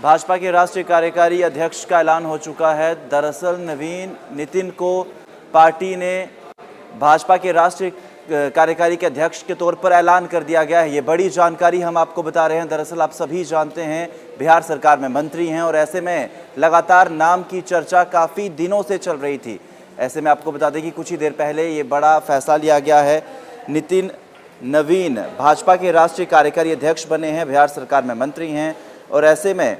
भाजपा के राष्ट्रीय कार्यकारी अध्यक्ष का ऐलान हो चुका है। दरअसल नवीन नितिन को पार्टी ने भाजपा के राष्ट्रीय कार्यकारी के अध्यक्ष के तौर पर ऐलान कर दिया गया है। ये बड़ी जानकारी हम आपको बता रहे हैं। दरअसल आप सभी जानते हैं बिहार सरकार में मंत्री हैं और ऐसे में लगातार नाम की चर्चा काफ़ी दिनों से चल रही थी। ऐसे में आपको बता दें कि कुछ ही देर पहले ये बड़ा फैसला लिया गया है। नितिन नवीन भाजपा के राष्ट्रीय कार्यकारी अध्यक्ष बने हैं, बिहार सरकार में मंत्री हैं और ऐसे में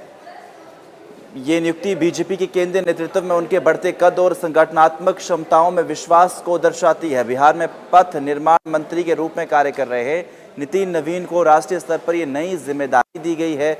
ये नियुक्ति बीजेपी के केंद्रीय नेतृत्व में उनके बढ़ते कद और संगठनात्मक क्षमताओं में विश्वास को दर्शाती है। बिहार में पथ निर्माण मंत्री के रूप में कार्य कर रहे नितिन नवीन को राष्ट्रीय स्तर पर ये नई जिम्मेदारी दी गई है।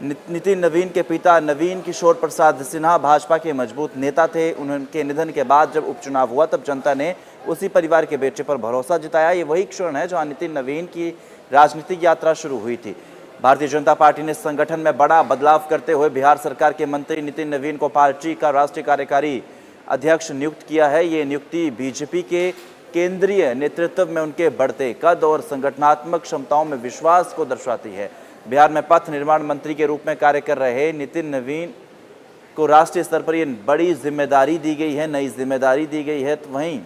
नितिन नवीन के पिता नवीन किशोर प्रसाद सिन्हा भाजपा के मजबूत नेता थे। उनके निधन के बाद जब उपचुनाव हुआ तब जनता ने उसी परिवार के बेटे पर भरोसा जताया। ये वही क्षण है जहां नितिन नवीन की राजनीतिक यात्रा शुरू हुई थी। भारतीय जनता पार्टी ने संगठन में बड़ा बदलाव करते हुए बिहार सरकार के मंत्री नितिन नवीन को पार्टी का राष्ट्रीय कार्यकारी अध्यक्ष नियुक्त किया है। ये नियुक्ति बीजेपी के केंद्रीय नेतृत्व में उनके बढ़ते कद और संगठनात्मक क्षमताओं में विश्वास को दर्शाती है। बिहार में पथ निर्माण मंत्री के रूप में कार्य कर रहे नितिन नवीन को राष्ट्रीय स्तर पर यह बड़ी जिम्मेदारी दी गई है, नई जिम्मेदारी दी गई है। तो वहीं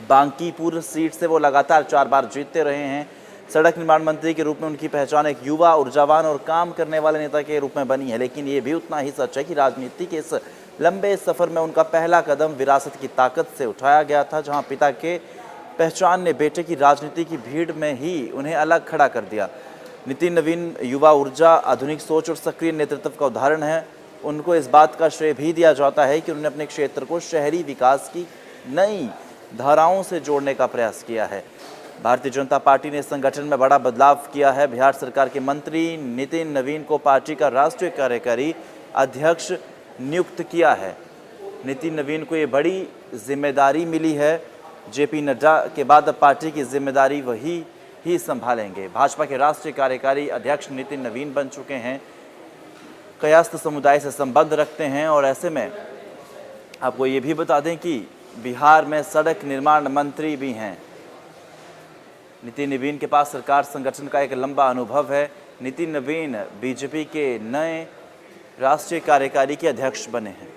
बांकीपुर सीट से वो लगातार 4 बार जीतते रहे हैं। सड़क निर्माण मंत्री के रूप में उनकी पहचान एक युवा, ऊर्जावान और काम करने वाले नेता के रूप में बनी है। लेकिन ये भी उतना ही सच है कि राजनीति के इस लंबे सफर में उनका पहला कदम विरासत की ताकत से उठाया गया था, जहां पिता के पहचान ने बेटे की राजनीति की भीड़ में ही उन्हें अलग खड़ा कर दिया। नितिन नवीन युवा ऊर्जा, आधुनिक सोच और सक्रिय नेतृत्व का उदाहरण है। उनको इस बात का श्रेय भी दिया जाता है कि उन्होंने अपने क्षेत्र को शहरी विकास की नई धाराओं से जोड़ने का प्रयास किया है। भारतीय जनता पार्टी ने संगठन में बड़ा बदलाव किया है। बिहार सरकार के मंत्री नितिन नवीन को पार्टी का राष्ट्रीय कार्यकारी अध्यक्ष नियुक्त किया है। नितिन नवीन को ये बड़ी जिम्मेदारी मिली है। जेपी नड्डा के बाद अब पार्टी की जिम्मेदारी वही ही संभालेंगे। भाजपा के राष्ट्रीय कार्यकारी अध्यक्ष नितिन नवीन बन चुके हैं, कायस्थ समुदाय से संबंध रखते हैं और ऐसे में आपको ये भी बता दें कि बिहार में सड़क निर्माण मंत्री भी हैं। नितिन नवीन के पास सरकार संगठन का एक लंबा अनुभव है। नितिन नवीन बीजेपी के नए राष्ट्रीय कार्यकारी के अध्यक्ष बने हैं।